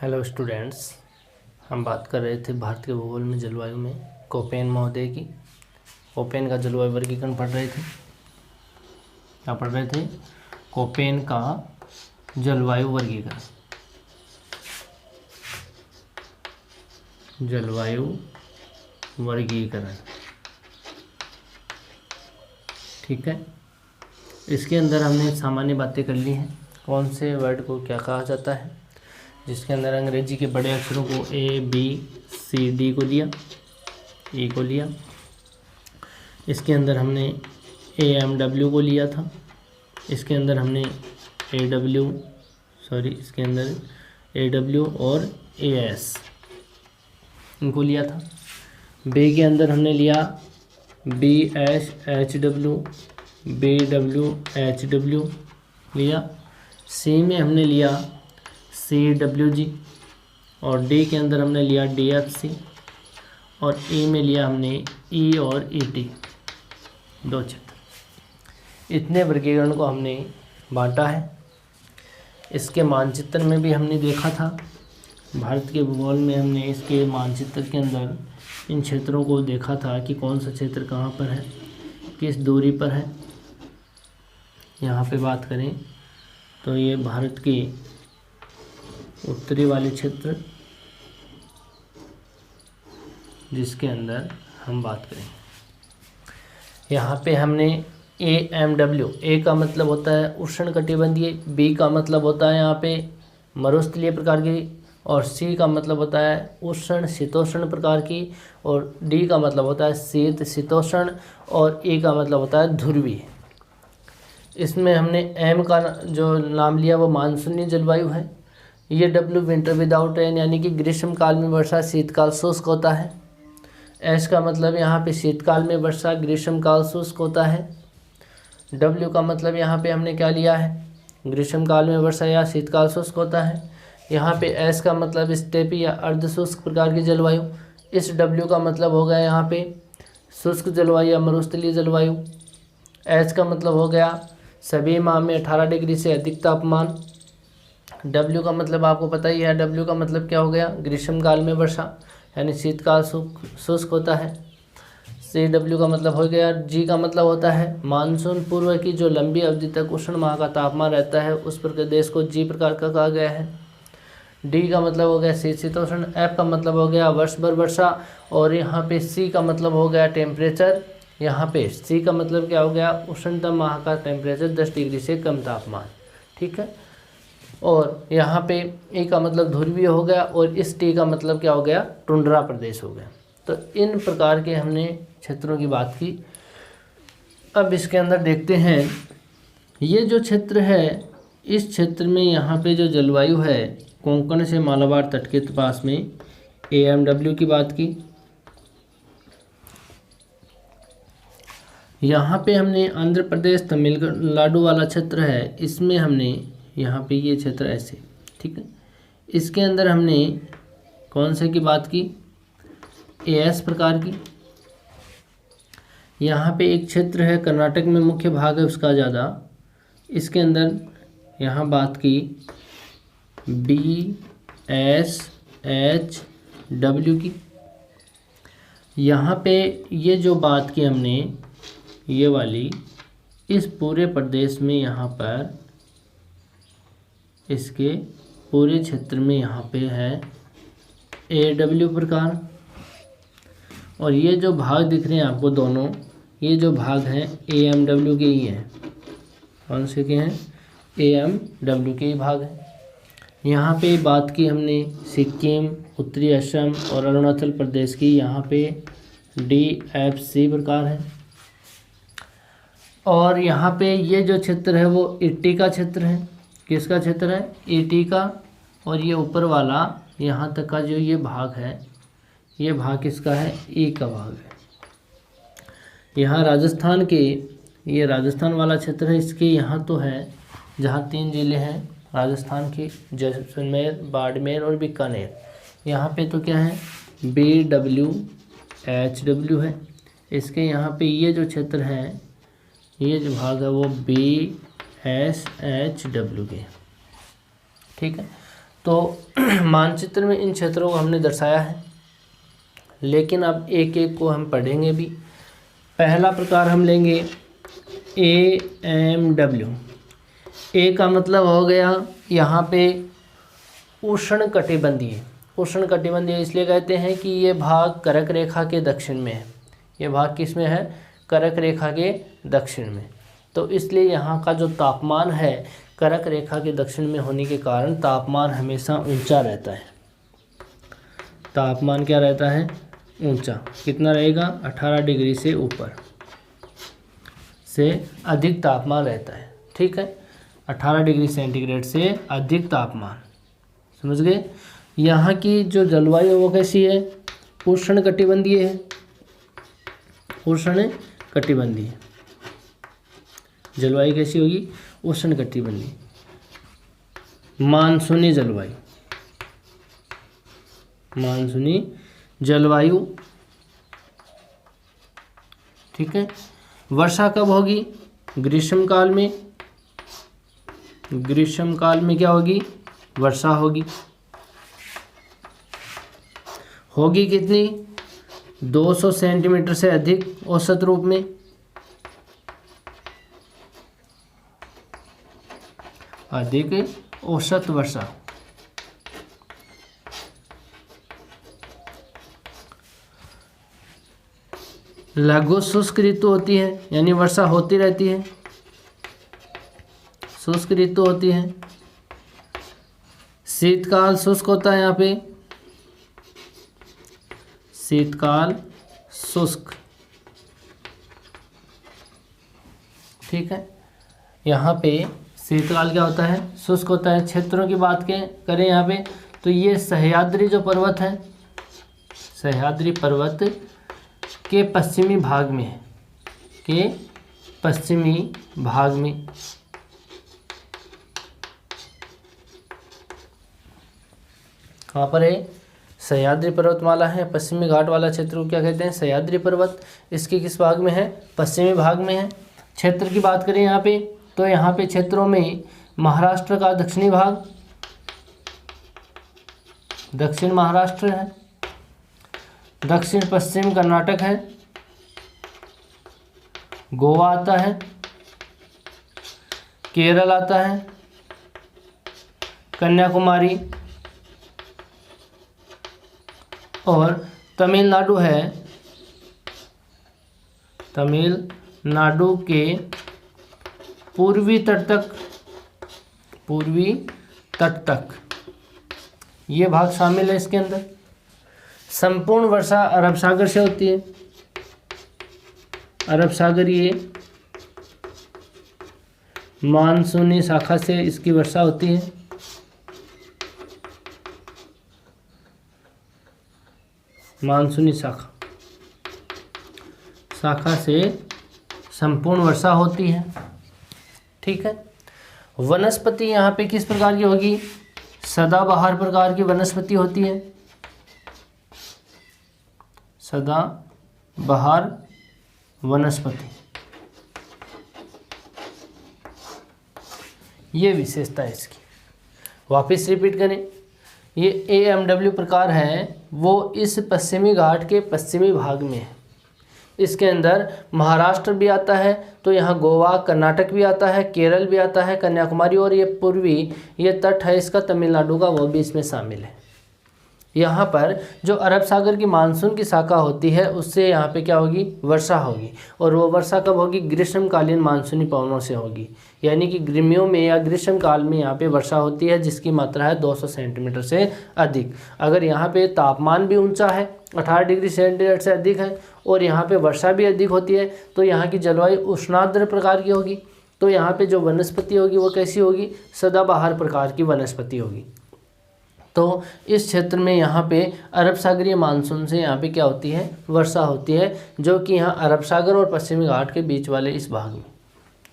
Hello students, हम बात कर रहे थे भारत के भूगोल में जलवायु में कोपेन महोदय की। कोपेन का जलवायु वर्गीकरण पढ़ रहे थे। क्या पढ़ रहे थे? कोपेन का जलवायु वर्गीकरण। जलवायु वर्गीकरण, ठीक है। इसके अंदर हमने सामान्य बातें कर ली हैं। कौन से वर्ड को क्या कहा जाता है, जिसके अंदर अंग्रेजी के बड़े अक्षरों को ABCD को लिया, E को लिया। इसके अंदर हमने AMW को लिया था। इसके अंदर हमने इसके अंदर AW और AS इनको लिया था। B के अंदर हमने लिया BSHW, BWHW लिया। C में हमने लिया CWG और D के अंदर हमने लिया DFC और E में लिया हमने E और ET, दो क्षेत्र। इतने वर्गीकरण को हमने बांटा है। इसके मानचित्र में भी हमने देखा था, भारत के भूगोल में हमने इसके मानचित्र के अंदर इन क्षेत्रों को देखा था कि कौन सा क्षेत्र कहाँ पर है, किस दूरी पर है। यहाँ पे बात करें तो ये भारत के उत्तरी वाले क्षेत्र, जिसके अंदर हम बात करें, यहाँ पे हमने AMW, A का मतलब होता है उष्णकटिबंधीय, B का मतलब होता है यहाँ पे मरुस्थलीय प्रकार की, और C का मतलब होता है उष्ण शीतोष्ण प्रकार की, और D का मतलब होता है शीत शीतोष्ण, और E का मतलब होता है ध्रुवीय। इसमें हमने M का जो नाम लिया वो मानसूनी जलवायु है। ये W विंटर विदाउट रेन, यानी कि ग्रीष्म काल में वर्षा, शीतकाल शुष्क होता है। S का मतलब यहाँ पे शीतकाल में वर्षा, ग्रीष्म काल शुष्क होता है। W का मतलब यहाँ पे हमने क्या लिया है, ग्रीष्म काल में वर्षा या शीतकाल शुष्क होता है। यहाँ पे S का मतलब स्टेपी या अर्ध शुष्क प्रकार की जलवायु। इस W का मतलब हो गया यहाँ पे शुष्क जलवायु या मरुस्थलीय जलवायु। H का मतलब हो गया सभी माह में 18 डिग्री से अधिक तापमान। W का मतलब आपको पता ही है, W का मतलब क्या हो गया, ग्रीष्म काल में वर्षा यानी शीतकाल शुष्क होता है। CW का मतलब हो गया। G का मतलब होता है मानसून पूर्व की जो लंबी अवधि तक उष्ण माह का तापमान रहता है, उस प्रदेश को G प्रकार का कहा गया है। D का मतलब हो गया शीत शीतोष्ण। F का मतलब हो गया वर्ष भर वर्षा, और यहाँ पे C का मतलब हो गया टेम्परेचर। यहाँ पे C का मतलब क्या हो गया, उष्णतम माह का टेम्परेचर 10 डिग्री से कम तापमान, ठीक है। और यहाँ पे E का मतलब ध्रुवीय हो गया, और इस T का मतलब क्या हो गया, टुंड्रा प्रदेश हो गया। तो इन प्रकार के हमने क्षेत्रों की बात की। अब इसके अंदर देखते हैं, ये जो क्षेत्र है, इस क्षेत्र में यहाँ पे जो जलवायु है, कोंकण से मालाबार तट के पास में AMW की बात की। यहाँ पे हमने आंध्र प्रदेश तमिलनाडु वाला क्षेत्र है, इसमें हमने यहाँ पे ये क्षेत्र ऐसे, ठीक है। इसके अंदर हमने कौन से की बात की, AS प्रकार की। यहाँ पे एक क्षेत्र है कर्नाटक में, मुख्य भाग है उसका ज़्यादा। इसके अंदर यहाँ बात की BSHW की। यहाँ पे ये जो बात की हमने, ये वाली, इस पूरे प्रदेश में यहाँ पर, इसके पूरे क्षेत्र में यहाँ पे है AW प्रकार। और ये जो भाग दिख रहे हैं आपको दोनों, ये जो भाग हैं AMW के ही हैं। कौन से के हैं, AMW के ही भाग हैं। यहाँ पे बात की हमने सिक्किम, उत्तरी असम और अरुणाचल प्रदेश की, यहाँ पे DFC प्रकार है। और यहाँ पे ये जो क्षेत्र है वो ET का क्षेत्र है। किसका क्षेत्र है, ET का। और ये ऊपर वाला यहाँ तक का जो ये भाग है, ये भाग किसका है, E का भाग है। यहाँ राजस्थान के, ये राजस्थान वाला क्षेत्र है, इसके यहाँ तो है जहाँ 3 ज़िले हैं राजस्थान के, जैसलमेर, बाड़मेर और बीकानेर। यहाँ पे तो क्या है, BWHW है। इसके यहाँ पे ये जो क्षेत्र है, ये जो भाग है वो BSHW के, ठीक है। तो मानचित्र में इन क्षेत्रों को हमने दर्शाया है, लेकिन अब एक एक को हम पढ़ेंगे भी। पहला प्रकार हम लेंगे AMW। ए का मतलब हो गया यहाँ पे उष्णकटिबंधीय। उष्णकटिबंधीय इसलिए कहते हैं कि ये भाग कर्क रेखा के दक्षिण में है। ये भाग किस में है? कर्क रेखा के दक्षिण में। तो इसलिए यहाँ का जो तापमान है कर्क रेखा के दक्षिण में होने के कारण तापमान हमेशा ऊंचा रहता है। तापमान क्या रहता है? ऊंचा। कितना रहेगा? 18 डिग्री से ऊपर से अधिक तापमान रहता है। ठीक है, 18 डिग्री सेंटीग्रेड से अधिक तापमान। समझ गए? यहाँ की जो जलवायु वो कैसी है? उष्णकटिबंधीय है। उष्णकटिबंधीय जलवायु कैसी होगी? उष्णकटिबंधीय। मानसूनी जलवायु। मानसूनी जलवायु। ठीक है। वर्षा कब होगी? ग्रीष्म काल में। ग्रीष्म काल में क्या होगी? वर्षा होगी। होगी कितनी? 200 सेंटीमीटर से अधिक औसत रूप में। अधिक औसत वर्षा। लघु शुष्क ऋतु होती है, यानी वर्षा होती रहती है। शुष्क ऋतु होती है। शीतकाल शुष्क होता है यहाँ पे। शीतकाल शुष्क। ठीक है, यहाँ पे शीतकाल क्या होता है? शुष्क होता है। क्षेत्रों की बात करें यहाँ पे, तो ये सह्याद्री जो पर्वत है, सह्याद्री पर्वत के पश्चिमी भाग में है। के पश्चिमी भाग में। कहाँ पर है? सह्याद्री पर्वतमाला है। पश्चिमी घाट वाला क्षेत्र को क्या कहते हैं? सह्याद्री पर्वत। इसके किस भाग में है? पश्चिमी भाग में है। क्षेत्र की बात करें यहाँ पे, तो यहाँ पे क्षेत्रों में महाराष्ट्र का दक्षिणी भाग, दक्षिण महाराष्ट्र है। दक्षिण पश्चिम कर्नाटक है। गोवा आता है। केरल आता है। कन्याकुमारी और तमिलनाडु है। तमिलनाडु के पूर्वी तट तक ये भाग शामिल है इसके अंदर। संपूर्ण वर्षा अरब सागर से होती है। अरब सागरीय मानसूनी शाखा से इसकी वर्षा होती है। मानसूनी शाखा से संपूर्ण वर्षा होती है। ठीक है। वनस्पति यहाँ पे किस प्रकार की होगी? सदाबहार प्रकार की वनस्पति होती है। सदाबहार वनस्पति, ये विशेषता है इसकी। वापस रिपीट करें, ये AMW प्रकार है, वो इस पश्चिमी घाट के पश्चिमी भाग में है। इसके अंदर महाराष्ट्र भी आता है, तो यहाँ गोवा कर्नाटक भी आता है, केरल भी आता है, कन्याकुमारी, और ये पूर्वी ये तट है इसका तमिलनाडु का, वो भी इसमें शामिल है। यहाँ पर जो अरब सागर की मानसून की शाखा होती है उससे यहाँ पे क्या होगी? वर्षा होगी। और वो वर्षा कब होगी? ग्रीष्मकालीन मानसूनी पवनों से होगी। यानी कि गर्मियों में या ग्रीष्म काल में यहाँ पे वर्षा होती है, जिसकी मात्रा है 200 सेंटीमीटर से अधिक। अगर यहाँ पे तापमान भी ऊंचा है, 18 डिग्री सेंटीग्रेड से अधिक है, और यहाँ पे वर्षा भी अधिक होती है, तो यहाँ की जलवायु उष्णार्द्र प्रकार की होगी। तो यहाँ पे जो वनस्पति होगी वो कैसी होगी? सदाबहार प्रकार की वनस्पति होगी। तो इस क्षेत्र में यहाँ पे अरब सागरीय मानसून से यहाँ पे क्या होती है? वर्षा होती है, जो कि यहाँ अरब सागर और पश्चिमी घाट के बीच वाले इस भाग में।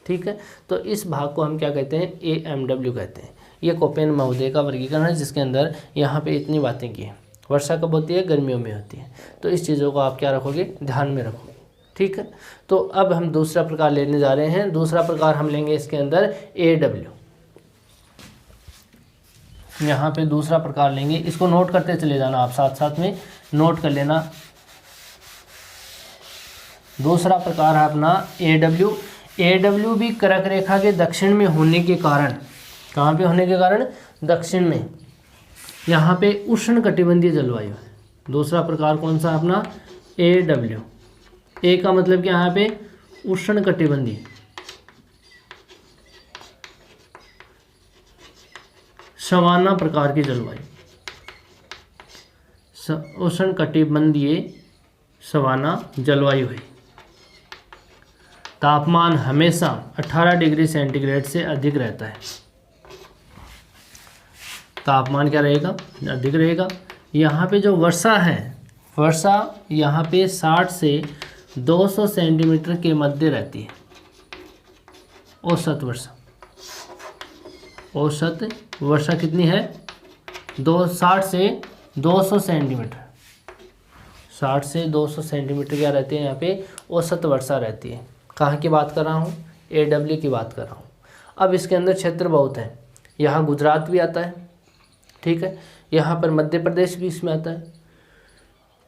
ठीक है, तो इस भाग को हम क्या कहते हैं? AMW कहते हैं। ये कोपेन महोदय का वर्गीकरण है, जिसके अंदर यहाँ पे इतनी बातें की हैं। वर्षा कब होती है? गर्मियों में होती है। तो इस चीज़ों को आप क्या रखोगे? ध्यान में रखोगे। ठीक है, तो अब हम दूसरा प्रकार लेने जा रहे हैं। दूसरा प्रकार हम लेंगे इसके अंदर AW। यहाँ पे दूसरा प्रकार लेंगे, इसको नोट करते चले जाना आप, साथ साथ में नोट कर लेना। दूसरा प्रकार है अपना AW। AW भी कर्क रेखा के दक्षिण में होने के कारण, कहाँ पे होने के कारण, दक्षिण में, यहाँ पे उष्ण कटिबंधीय जलवायु है। दूसरा प्रकार कौन सा अपना AW। ए का मतलब कि यहाँ पे उष्ण कटिबंधीय, सवाना प्रकार की जलवायु, उष्ण कटिबंधीय सवाना जलवायु है। तापमान हमेशा 18 डिग्री सेंटीग्रेड से अधिक रहता है। तापमान क्या रहेगा, अधिक रहेगा। यहाँ पे जो वर्षा है, वर्षा यहाँ पे 60 से 200 सेंटीमीटर के मध्य रहती है, औसत वर्षा। औसत वर्षा कितनी है, 60 से 200 सेंटीमीटर, 60 से 200 सेंटीमीटर क्या रहती है यहाँ पे, औसत वर्षा रहती है। कहाँ की बात कर रहा हूँ, AW की बात कर रहा हूँ। अब इसके अंदर क्षेत्र बहुत है, यहाँ गुजरात भी आता है, ठीक है, यहाँ पर मध्य प्रदेश भी इसमें आता है,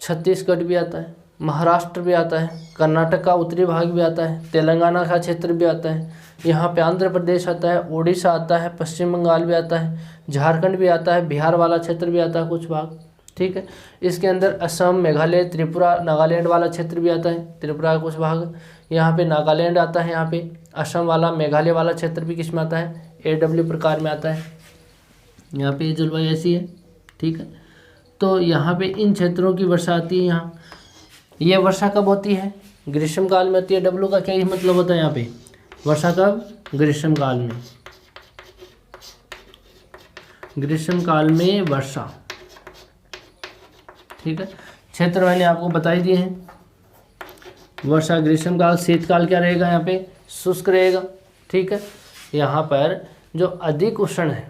छत्तीसगढ़ भी आता है, महाराष्ट्र भी आता है, कर्नाटक का उत्तरी भाग भी आता है, तेलंगाना का क्षेत्र भी आता है, यहाँ पे आंध्र प्रदेश आता है, उड़ीसा आता है, पश्चिम बंगाल भी आता है, झारखंड भी आता है, बिहार वाला क्षेत्र भी आता है कुछ भाग, ठीक है। इसके अंदर असम, मेघालय, त्रिपुरा, नागालैंड वाला क्षेत्र भी आता है, त्रिपुरा का कुछ भाग, यहाँ पे नागालैंड आता है, यहाँ पे असम वाला, मेघालय वाला क्षेत्र भी किस में आता है, AW प्रकार में आता है। यहाँ पे जलवायु ऐसी है, ठीक है। तो यहाँ पे इन क्षेत्रों की वर्षा आती है। यहाँ ये वर्षा कब होती है, ग्रीष्म काल में होती है। W का क्या ही मतलब होता है यहाँ पे, वर्षा कब, ग्रीष्म काल में, ग्रीष्म काल में वर्षा, ठीक है। क्षेत्र मैंने आपको बता ही दिए हैं, वर्षा, ग्रीष्म काल, शीतकाल क्या रहेगा यहाँ पे, शुष्क रहेगा, ठीक है। यहाँ पर जो अधिक उष्ण है,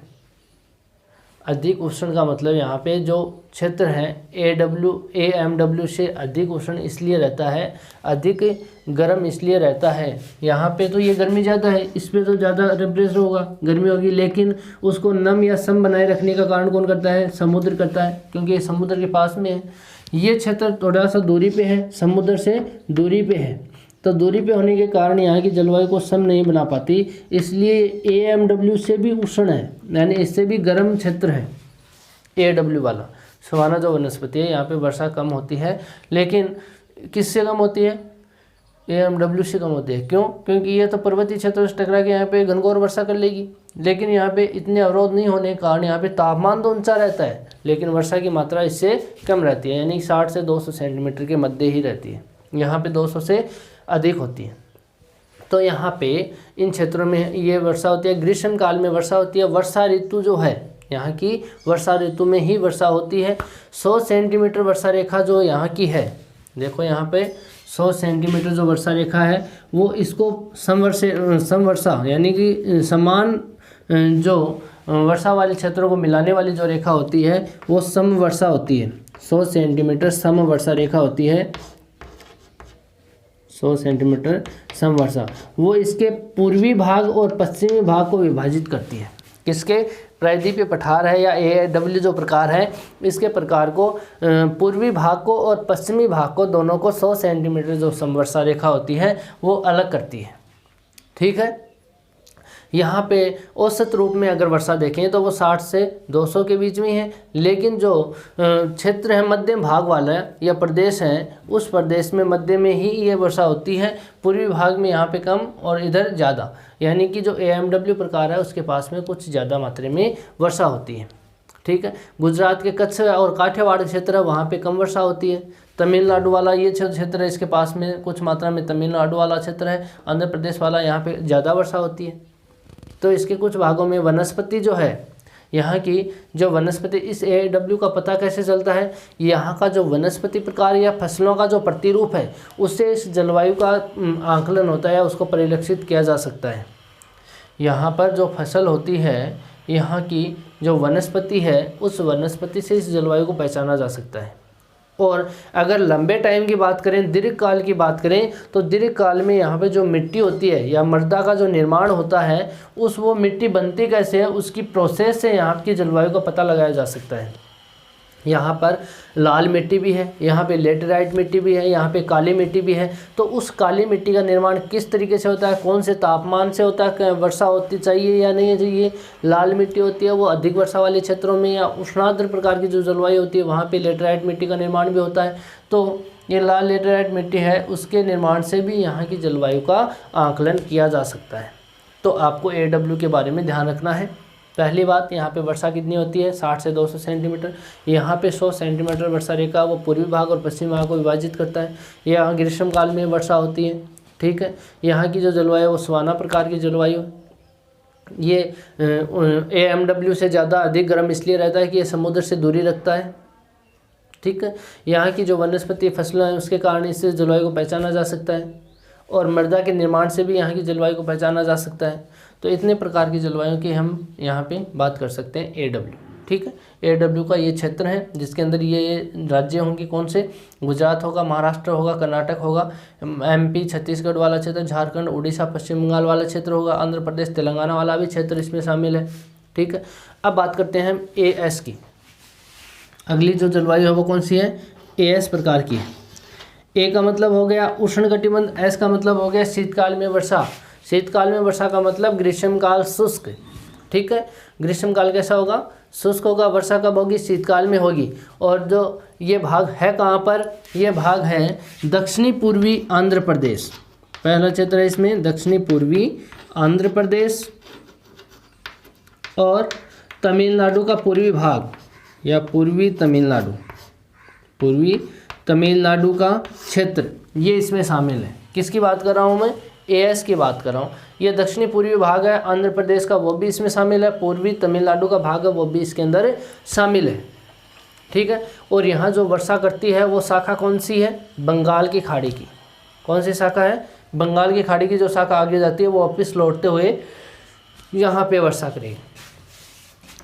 अधिक उष्ण का मतलब यहाँ पे जो क्षेत्र है AMW से अधिक उष्ण इसलिए रहता है, अधिक गर्म इसलिए रहता है। यहाँ पे तो ये गर्मी ज़्यादा है, इस पर तो ज़्यादा टेम्परेचर होगा, गर्मी होगी, लेकिन उसको नम या सम बनाए रखने का कारण कौन करता है, समुद्र करता है, क्योंकि ये समुद्र के पास में है। ये क्षेत्र थोड़ा सा दूरी पे है, समुद्र से दूरी पे है, तो दूरी पे होने के कारण यहाँ की जलवायु को सम नहीं बना पाती, इसलिए AMW से भी उष्ण है, यानी इससे भी गर्म क्षेत्र है AW वाला। सवाना जो वनस्पति है यहाँ पे वर्षा कम होती है, लेकिन किससे कम होती है, AMW से कम होती है। क्यों, क्योंकि ये तो पर्वतीय क्षेत्रों से टकरा के यहाँ पे घनघोर वर्षा कर लेगी, लेकिन यहाँ पे इतने अवरोध नहीं होने के कारण यहाँ पे तापमान तो ऊंचा रहता है, लेकिन वर्षा की मात्रा इससे कम रहती है, यानी 60 से 200 सेंटीमीटर के मध्य ही रहती है। यहाँ पे 200 से अधिक होती है। तो यहाँ पे इन क्षेत्रों में ये वर्षा होती है, ग्रीष्म काल में वर्षा होती है। वर्षा ऋतु जो है यहाँ की, वर्षा ऋतु में ही वर्षा होती है। 100 सेंटीमीटर वर्षा रेखा जो यहाँ की है, देखो यहाँ पे 100 सेंटीमीटर जो वर्षा रेखा है, वो इसको समवर्षा यानी कि समान जो वर्षा वाले क्षेत्रों को मिलाने वाली जो रेखा होती है वो समवर्षा होती है। 100 सेंटीमीटर समवर्षा रेखा होती है, 100 सेंटीमीटर समवर्षा, वो इसके पूर्वी भाग और पश्चिमी भाग को विभाजित करती है। किसके, प्रायद्वीपीय पठार है या AW जो प्रकार है, इसके प्रकार को पूर्वी भाग को और पश्चिमी भाग को दोनों को 100 सेंटीमीटर जो समवर्षा रेखा होती है वो अलग करती है, ठीक है। यहाँ पे औसत रूप में अगर वर्षा देखें तो वो 60 से 200 के बीच में है, लेकिन जो क्षेत्र है मध्यम भाग वाला या प्रदेश है, उस प्रदेश में मध्य में ही ये वर्षा होती है, पूर्वी भाग में यहाँ पे कम और इधर ज़्यादा, यानी कि जो AMW प्रकार है उसके पास में कुछ ज़्यादा मात्रा में वर्षा होती है, ठीक है। गुजरात के कच्छ और काठियावाड़ क्षेत्र है, वहाँ पे कम वर्षा होती है। तमिलनाडु वाला ये क्षेत्र है, इसके पास में कुछ मात्रा में तमिलनाडु वाला क्षेत्र है। आंध्र प्रदेश वाला, यहाँ पे ज़्यादा वर्षा होती है। तो इसके कुछ भागों में वनस्पति जो है, यहाँ की जो वनस्पति, इस AW का पता कैसे चलता है, यहाँ का जो वनस्पति प्रकार या फसलों का जो प्रतिरूप है उससे इस जलवायु का आकलन होता है, उसको परिलक्षित किया जा सकता है। यहाँ पर जो फसल होती है, यहाँ की जो वनस्पति है, उस वनस्पति से इस जलवायु को पहचाना जा सकता है। और अगर लंबे टाइम की बात करें, दीर्घकाल की बात करें, तो दीर्घकाल में यहाँ पे जो मिट्टी होती है या मृदा का जो निर्माण होता है, वो मिट्टी बनती कैसे है, उसकी प्रोसेस से यहाँ की जलवायु का पता लगाया जा सकता है। यहाँ पर लाल मिट्टी भी है, यहाँ पे लेटेराइट मिट्टी भी है, यहाँ पे काली मिट्टी भी है। तो उस काली मिट्टी का निर्माण किस तरीके से होता है, कौन से तापमान से होता है, वर्षा होती चाहिए या नहीं चाहिए। लाल मिट्टी होती है वो अधिक वर्षा वाले क्षेत्रों में या उष्णाद्र प्रकार की जो जलवायु होती है वहाँ पे लेटेराइट मिट्टी का निर्माण भी होता है। तो ये लाल लेटेराइट मिट्टी है, उसके निर्माण से भी यहाँ की जलवायु का आकलन किया जा सकता है। तो आपको AW के बारे में ध्यान रखना है। पहली बात, यहाँ पे वर्षा कितनी होती है, 60 से 200 सेंटीमीटर। यहाँ पे 100 सेंटीमीटर वर्षा रेखा वो पूर्वी भाग और पश्चिमी भाग को विभाजित करता है। यहाँ ग्रीष्म काल में वर्षा होती है, ठीक है। यहाँ की जो जलवायु वो सवाना प्रकार की जलवायु, ये AMW से ज़्यादा अधिक गर्म इसलिए रहता है कि ये समुद्र से दूरी रखता है, ठीक है। यहाँ की जो वनस्पति फसलें हैं उसके कारण इससे जलवायु को पहचाना जा सकता है, और मृदा के निर्माण से भी यहाँ की जलवायु को पहचाना जा सकता है। तो इतने प्रकार की जलवायु की हम यहाँ पे बात कर सकते हैं AW, ठीक है। AW का ये क्षेत्र है जिसके अंदर ये राज्य होंगे, कौन से, गुजरात होगा, महाराष्ट्र होगा, कर्नाटक होगा, MP छत्तीसगढ़ वाला क्षेत्र, झारखंड, उड़ीसा, पश्चिम बंगाल वाला क्षेत्र होगा, आंध्र प्रदेश, तेलंगाना वाला भी क्षेत्र इसमें शामिल है, ठीक है। अब बात करते हैं हम AS की। अगली जो जलवायु है वो कौन सी है, AS प्रकार की है। A का मतलब हो गया उष्णकटिबंध, S का मतलब हो गया शीतकाल में वर्षा। शीतकाल में वर्षा का मतलब ग्रीष्मकाल शुष्क, ठीक है। ग्रीष्मकाल कैसा होगा, शुष्क होगा। वर्षा कब होगी, शीतकाल में होगी। और जो ये भाग है कहाँ पर, ये भाग है दक्षिणी पूर्वी आंध्र प्रदेश। पहला क्षेत्र है इसमें दक्षिणी पूर्वी आंध्र प्रदेश और तमिलनाडु का पूर्वी भाग या पूर्वी तमिलनाडु का क्षेत्र, ये इसमें शामिल है। किसकी बात कर रहा हूँ मैं, AS की बात कर रहा हूँ। ये दक्षिणी पूर्वी भाग है आंध्र प्रदेश का, वो भी इसमें शामिल है। पूर्वी तमिलनाडु का भाग है वो भी इसके अंदर शामिल है, ठीक है। और यहाँ जो वर्षा करती है वो शाखा कौन सी है, बंगाल की खाड़ी की। कौन सी शाखा है, बंगाल की खाड़ी की जो शाखा आगे जाती है वो वापस लौटते हुए यहाँ पे वर्षा करेगी।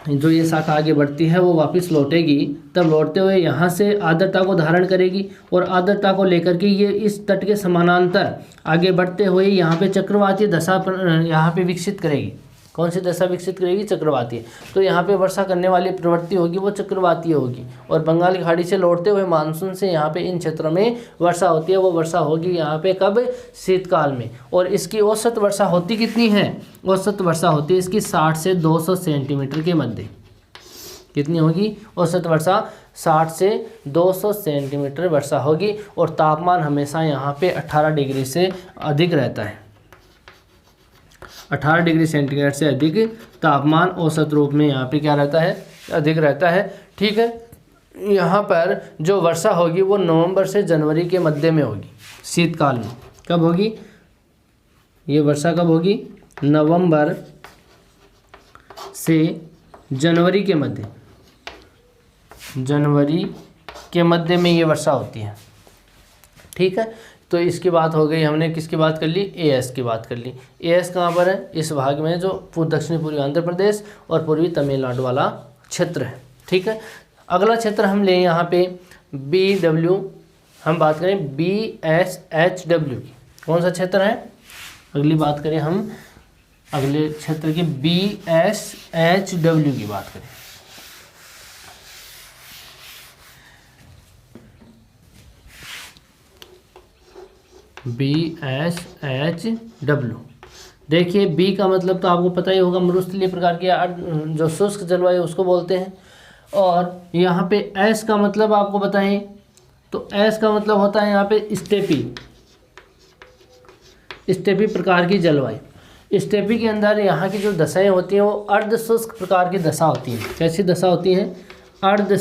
जो ये शाखा आगे बढ़ती है वो वापस लौटेगी, तब लौटते हुए यहाँ से आर्द्रता को धारण करेगी और आर्द्रता को लेकर के ये इस तट के समानांतर आगे बढ़ते हुए यहाँ पे चक्रवातीय दशा यहाँ पे विकसित करेगी। कौन सी दशा विकसित करेगी, चक्रवातीय। तो यहाँ पे वर्षा करने वाली प्रवृत्ति होगी वो चक्रवातीय होगी, और बंगाल की खाड़ी से लौटते हुए मानसून से यहाँ पे इन क्षेत्रों में वर्षा होती है, वो वर्षा होगी यहाँ पे कब, शीतकाल में। और इसकी औसत वर्षा होती कितनी है, औसत वर्षा होती है इसकी 60 से 200 सेंटीमीटर के मध्य। कितनी होगी, औसत वर्षा 60 से 200 सेंटीमीटर वर्षा होगी। और तापमान हमेशा यहाँ पे 18 डिग्री से अधिक रहता है। 18 डिग्री सेंटीग्रेड से अधिक तापमान औसत रूप में यहाँ पे क्या रहता है, अधिक रहता है, ठीक है। यहाँ पर जो वर्षा होगी वो नवंबर से जनवरी के मध्य में होगी, शीतकाल में। कब होगी ये वर्षा, कब होगी, नवंबर से जनवरी के मध्य, जनवरी के मध्य में ये वर्षा होती है, ठीक है। तो इसकी बात हो गई, हमने किसकी बात कर ली, AS की बात कर ली। AS कहाँ पर है, इस भाग में जो दक्षिणी पूर्वी आंध्र प्रदेश और पूर्वी तमिलनाडु वाला क्षेत्र है, ठीक है। अगला क्षेत्र हम लें यहाँ पे BW, हम बात करें BSHW की। कौन सा क्षेत्र है, अगली बात करें हम अगले क्षेत्र की BSHW की बात करें। BSHW, देखिए B का मतलब तो आपको पता ही होगा, मरुस्थलीय प्रकार की जो शुष्क जलवायु उसको बोलते हैं। और यहाँ पे S का मतलब आपको बताएं तो S का मतलब होता है यहाँ पे स्टेपी प्रकार की जलवायु। स्टेपी के अंदर यहाँ की जो दशाएं होती हैं वो अर्ध शुष्क प्रकार की दशा होती है। कैसी दशा होती है, अर्ध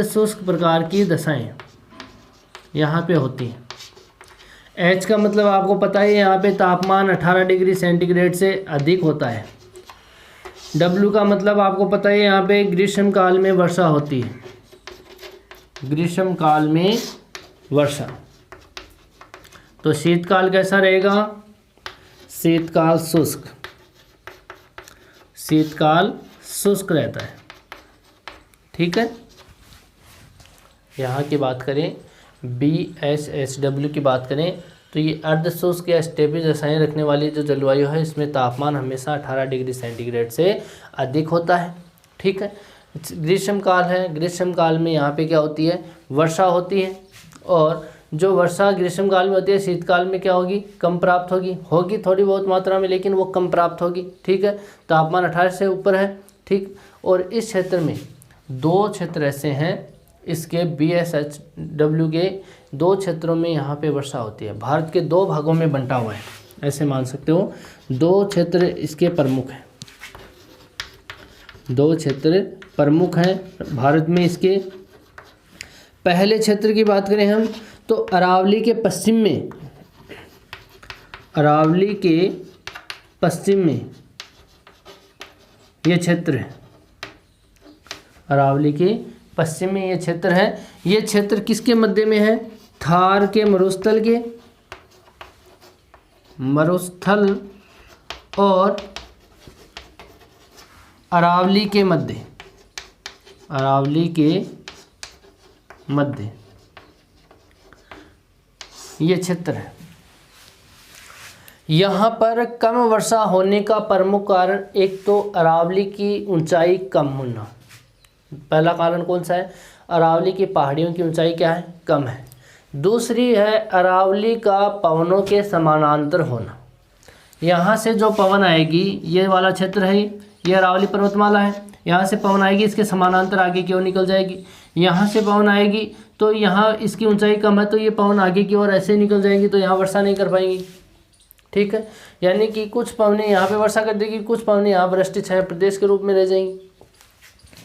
शुष्क प्रकार की दशाएं यहाँ पे होती है। H का मतलब आपको पता है यहाँ पे तापमान 18 डिग्री सेंटीग्रेड से अधिक होता है। W का मतलब आपको पता है यहाँ पे ग्रीष्म काल में वर्षा होती है, ग्रीष्म काल में वर्षा। तो शीतकाल कैसा रहेगा, शीतकाल शुष्क रहता है, ठीक है। यहाँ की बात करें BSHW की बात करें तो ये अर्ध शुष्क या स्टेपिज रसायन रखने वाली जो जलवायु है, इसमें तापमान हमेशा 18 डिग्री सेंटीग्रेड से अधिक होता है। ठीक है। ग्रीष्म काल है, ग्रीष्म काल में यहाँ पे क्या होती है, वर्षा होती है, और जो वर्षा ग्रीष्म काल में होती है शीतकाल में क्या होगी, कम प्राप्त होगी थोड़ी बहुत मात्रा में, लेकिन वो कम प्राप्त होगी। ठीक है। तापमान 18 से ऊपर है। ठीक। और इस क्षेत्र में 2 क्षेत्र ऐसे हैं, इसके BSHW के 2 क्षेत्रों में यहाँ पे वर्षा होती है। भारत के 2 भागों में बंटा हुआ है, ऐसे मान सकते हो। 2 क्षेत्र इसके प्रमुख हैं, 2 क्षेत्र प्रमुख हैं भारत में इसके। पहले क्षेत्र की बात करें हम तो अरावली के पश्चिम में, अरावली के पश्चिम में ये क्षेत्र है, अरावली के पश्चिम में ये क्षेत्र है। ये क्षेत्र किसके मध्य में है, थार के मरुस्थल और अरावली के मध्य, अरावली के मध्य ये क्षेत्र है। यहाँ पर कम वर्षा होने का प्रमुख कारण एक तो अरावली की ऊंचाई कम होना, पहला कारण कौन सा है, अरावली की पहाड़ियों की ऊंचाई क्या है, कम है। दूसरी है अरावली का पवनों के समानांतर होना। यहाँ से जो पवन आएगी, ये वाला क्षेत्र है, ये अरावली पर्वतमाला है, यहाँ से पवन आएगी इसके समानांतर आगे की ओर निकल जाएगी। यहाँ से पवन आएगी तो यहाँ इसकी ऊंचाई कम है तो ये पवन आगे की ओर ऐसे निकल जाएंगी, तो यहाँ वर्षा नहीं कर पाएंगी। ठीक है। यानी कि कुछ पवनें यहाँ पे वर्षा कर देगी, कुछ पवनें यहाँ वृष्टि छाया प्रदेश के रूप में रह जाएंगी।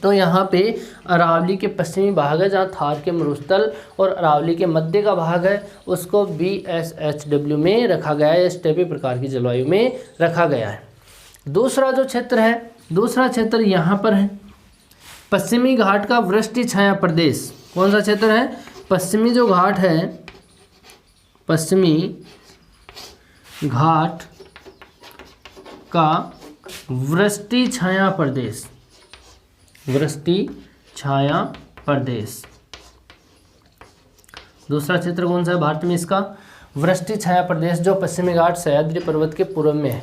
तो यहाँ पे अरावली के पश्चिमी भाग है जहाँ थार के मरुस्थल और अरावली के मध्य का भाग है, उसको BSHW में रखा गया है, स्टेपी प्रकार की जलवायु में रखा गया है। दूसरा जो क्षेत्र है, दूसरा क्षेत्र यहाँ पर है, पश्चिमी घाट का वृष्टि छाया प्रदेश। कौन सा क्षेत्र है, पश्चिमी जो घाट है, पश्चिमी घाट का वृष्टि छाया प्रदेश, वृष्टि छाया प्रदेश। दूसरा क्षेत्र कौन सा है भारत में, इसका वृष्टि छाया प्रदेश, जो पश्चिमी घाट सह्याद्री पर्वत के पूर्व में है।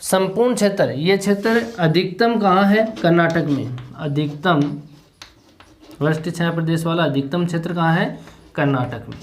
संपूर्ण क्षेत्र, ये क्षेत्र अधिकतम कहाँ है, कर्नाटक में। अधिकतम वृष्टि छाया प्रदेश वाला अधिकतम क्षेत्र कहाँ है, कर्नाटक में।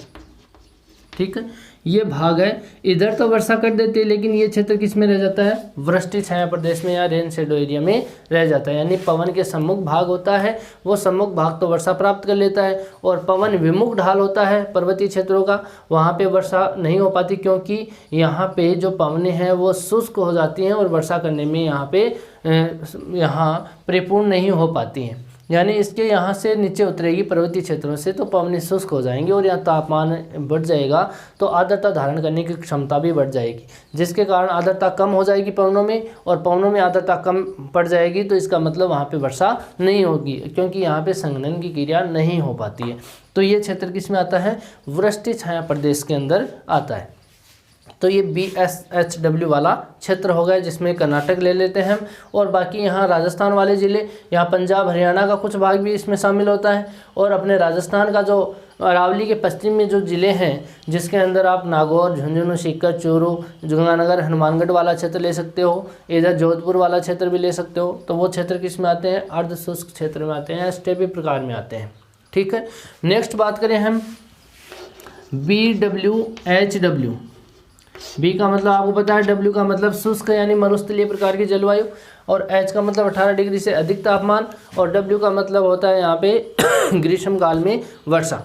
ठीक है। ये भाग है, इधर तो वर्षा कर देती है, लेकिन ये क्षेत्र किस में रह जाता है, वृष्टि छाया प्रदेश में या रेन शेडो एरिया में रह जाता है। यानी पवन के सम्मुख भाग होता है, वो सम्मुख भाग तो वर्षा प्राप्त कर लेता है, और पवन विमुख ढाल होता है पर्वतीय क्षेत्रों का, वहाँ पे वर्षा नहीं हो पाती, क्योंकि यहाँ पे जो पवनें हैं वो शुष्क हो जाती हैं और वर्षा करने में यहाँ पे परिपूर्ण नहीं हो पाती हैं। यानी इसके यहाँ से नीचे उतरेगी पर्वतीय क्षेत्रों से तो पवनें शुष्क हो जाएंगी और यहाँ तापमान बढ़ जाएगा, तो आर्द्रता धारण करने की क्षमता भी बढ़ जाएगी, जिसके कारण आर्द्रता कम हो जाएगी पवनों में, और पवनों में आर्द्रता कम पड़ जाएगी, तो इसका मतलब वहाँ पे वर्षा नहीं होगी, क्योंकि यहाँ पे संघनन की क्रिया नहीं हो पाती है। तो ये क्षेत्र किस में आता है, वृष्टि छाया प्रदेश के अंदर आता है। तो ये BSHW वाला क्षेत्र हो गया, जिसमें कर्नाटक ले लेते हैं हम, और बाकी यहाँ राजस्थान वाले ज़िले, यहाँ पंजाब हरियाणा का कुछ भाग भी इसमें शामिल होता है, और अपने राजस्थान का जो अरावली के पश्चिम में जो ज़िले हैं, जिसके अंदर आप नागौर, झुंझुनू, सीकर, चूरू, गंगानगर, हनुमानगढ़ वाला क्षेत्र ले सकते हो, इधर जोधपुर वाला क्षेत्र भी ले सकते हो। तो वो क्षेत्र किस में आते हैं, अर्ध शुष्क क्षेत्र में आते हैं, स्टेपी प्रकार में आते हैं। ठीक है। नेक्स्ट बात करें हम BWHW। बी का मतलब आपको पता है, डब्ल्यू का मतलब शुष्क यानी मरुस्थलीय प्रकार की जलवायु, और एच का मतलब 18 डिग्री से अधिक तापमान, और डब्ल्यू का मतलब होता है यहाँ पे ग्रीष्म काल में वर्षा।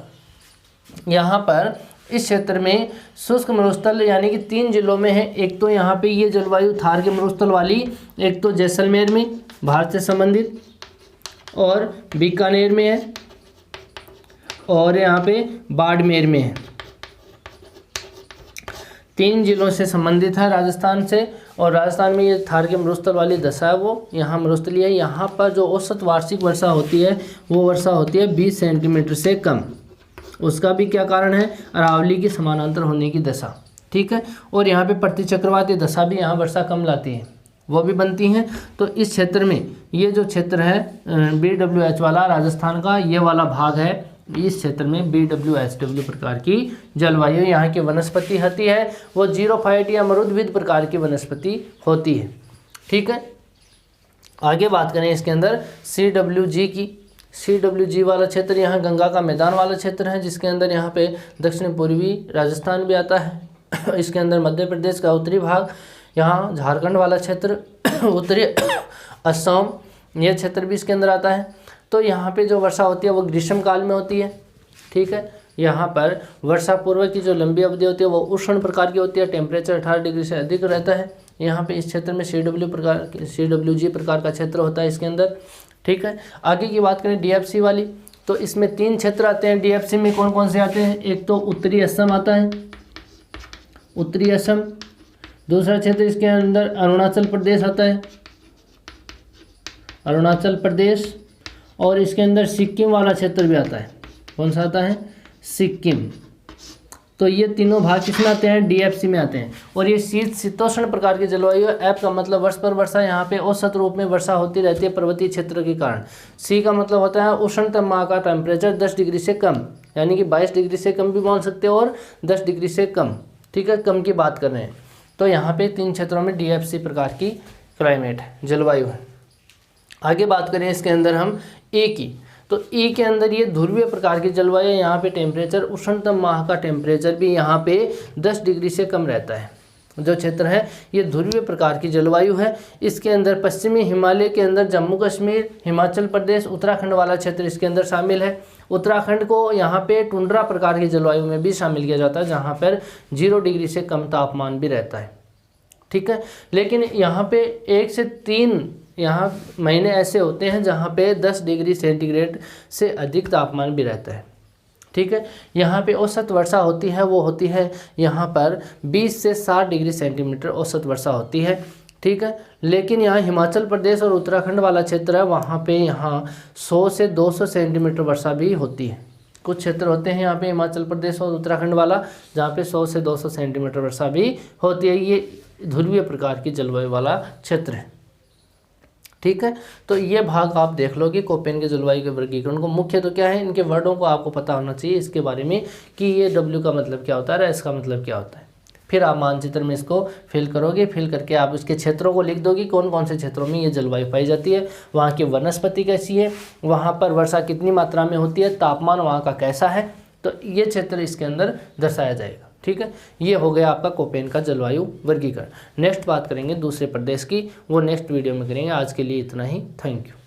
यहाँ पर इस क्षेत्र में शुष्क मरुस्थल यानी कि 3 जिलों में है। एक तो यहाँ पे ये जलवायु थार के मरुस्थल वाली, एक तो जैसलमेर में भारत से संबंधित, और बीकानेर में है, और यहाँ पे बाड़मेर में है। 3 जिलों से संबंधित है राजस्थान से, और राजस्थान में ये थार के मरुस्थल वाली दशा है, वो यहाँ मरुस्थलीय है। यहाँ पर जो औसत वार्षिक वर्षा होती है वो वर्षा होती है 20 सेंटीमीटर से कम। उसका भी क्या कारण है, अरावली की समानांतर होने की दशा। ठीक है। और यहाँ पे प्रतिचक्रवाती दशा भी यहाँ वर्षा कम लाती है, वो भी बनती हैं। तो इस क्षेत्र में ये जो क्षेत्र है BWH वाला राजस्थान का, ये वाला भाग है, इस क्षेत्र में BWSW प्रकार की जलवायु यहाँ की वनस्पति होती है, वो जीरोफाइट या मरुद्भिद प्रकार की वनस्पति होती है। ठीक है, आगे बात करें इसके अंदर CWG की। CWG वाला क्षेत्र यहाँ गंगा का मैदान वाला क्षेत्र है, जिसके अंदर यहाँ पे दक्षिण पूर्वी राजस्थान भी आता है। इसके अंदर मध्य प्रदेश का उत्तरी भाग, यहाँ झारखंड वाला क्षेत्र, उत्तरी असम, यह क्षेत्र भी इसके अंदर आता है। तो यहाँ पे जो वर्षा होती है वो ग्रीष्म काल में होती है। ठीक है, यहाँ पर वर्षा पूर्व की जो लंबी अवधि होती है वो उष्ण प्रकार की होती है, टेम्परेचर 18 डिग्री से अधिक रहता है। यहाँ पे इस क्षेत्र में CWG प्रकार का क्षेत्र होता है इसके अंदर। ठीक है, आगे की बात करें DFC वाली, तो इसमें 3 क्षेत्र आते हैं। DFC में कौन कौन से आते हैं? एक तो उत्तरी असम आता है, उत्तरी असम। दूसरा क्षेत्र इसके अंदर अरुणाचल प्रदेश आता है, अरुणाचल प्रदेश। और इसके अंदर सिक्किम वाला क्षेत्र भी आता है। कौन सा आता है? सिक्किम। तो ये तीनों भाग किसमें आते हैं? DFC में आते हैं। और ये शीतोष्ण प्रकार की जलवायु है। F का मतलब वर्ष पर वर्षा, यहाँ पे औसत रूप में वर्षा होती रहती है पर्वतीय क्षेत्र के कारण। C का मतलब होता है उष्णतम माह का टेम्परेचर 10 डिग्री से कम, यानी कि 22 डिग्री से कम भी बोल सकते हो और 10 डिग्री से कम। ठीक है, कम की बात कर रहे हैं। तो यहाँ पे 3 क्षेत्रों में DFC प्रकार की क्लाइमेट है, जलवायु है। आगे बात करें इसके अंदर हम A की, तो E के अंदर ये ध्रुवीय प्रकार की जलवायु, यहाँ पे टेम्परेचर, उष्णतम माह का टेम्परेचर भी यहाँ पे 10 डिग्री से कम रहता है। जो क्षेत्र है ये ध्रुवीय प्रकार की जलवायु है। इसके अंदर पश्चिमी हिमालय के अंदर जम्मू कश्मीर, हिमाचल प्रदेश, उत्तराखंड वाला क्षेत्र इसके अंदर शामिल है। उत्तराखंड को यहाँ पे टुंड्रा प्रकार की जलवायु में भी शामिल किया जाता है, जहाँ पर 0 डिग्री से कम तापमान भी रहता है। ठीक है, लेकिन यहाँ पे 1 से 3 यहाँ महीने ऐसे होते हैं जहाँ पे 10 डिग्री सेंटीग्रेड से अधिक तापमान भी रहता है। ठीक है, यहाँ पे औसत वर्षा होती है, वो होती है यहाँ पर 20 से 60 डिग्री सेंटीमीटर औसत वर्षा होती है। ठीक है, लेकिन यहाँ हिमाचल प्रदेश और उत्तराखंड वाला क्षेत्र है, वहाँ पे यहाँ 100 से 200 सेंटीमीटर वर्षा भी होती है। कुछ क्षेत्र होते हैं यहाँ पे हिमाचल प्रदेश और उत्तराखंड वाला, जहाँ पे 100 से 200 सेंटीमीटर वर्षा भी होती है। ये ध्रुवीय प्रकार की जलवायु वाला क्षेत्र है। ठीक है, तो ये भाग आप देख लो कि कोपेन के जलवायु के वर्गीकरण को। मुख्य तो क्या है, इनके वर्डों को आपको पता होना चाहिए इसके बारे में कि ये W का मतलब क्या होता है, S का मतलब क्या होता है। फिर आप मानचित्र में इसको फिल करोगे, फिल करके आप उसके क्षेत्रों को लिख दोगे, कौन कौन से क्षेत्रों में ये जलवायु पाई जाती है, वहाँ की वनस्पति कैसी है, वहाँ पर वर्षा कितनी मात्रा में होती है, तापमान वहाँ का कैसा है, तो ये क्षेत्र इसके अंदर दर्शाया जाएगा। ठीक है, ये हो गया आपका कोपेन का जलवायु वर्गीकरण। नेक्स्ट बात करेंगे दूसरे प्रदेश की, वो नेक्स्ट वीडियो में करेंगे। आज के लिए इतना ही, थैंक यू।